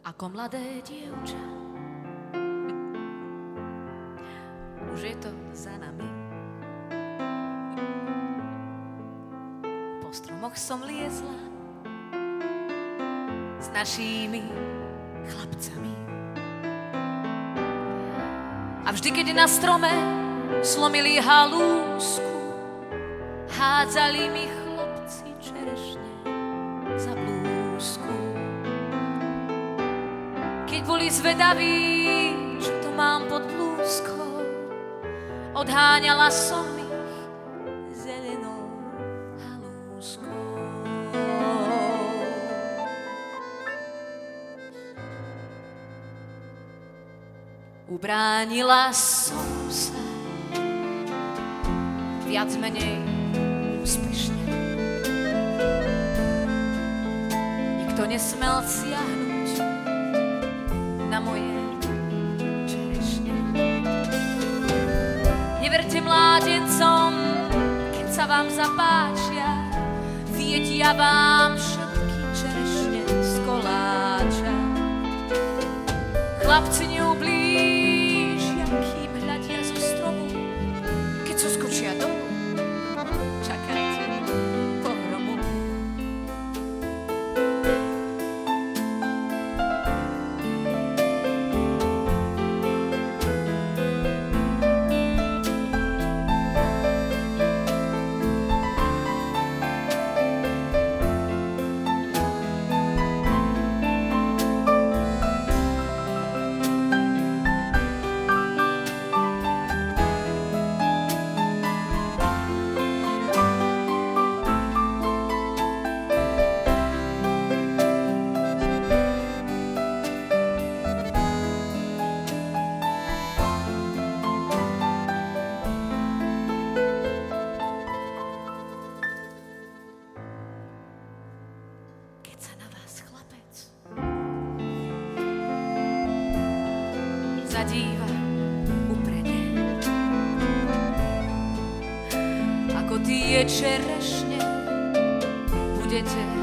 ako mladé dievča. Už je to za nami. Po stromoch som liezla s našimi chlapcami. A vždy, keď na strome slomili halúsku, hádzali mi chlapci čerešne za blúzku. Keď boli zvedaví, čo to mám pod blúzkou, odháňala som ich zelenou halúskou. Ubránila som sa viac menej úspešne. Nikto nesmel siahnuť na moje čerešne. Neverte mládencom, keď sa vám zapáčia, viedia vám všetky čerešne z koláča. Chlapci neublížia, kým hľadia zo stromu, keď sa skočia dolu, čakajte pohromu. Keď sa na vás chlapec zadíva uprene, ako tie čerešne budete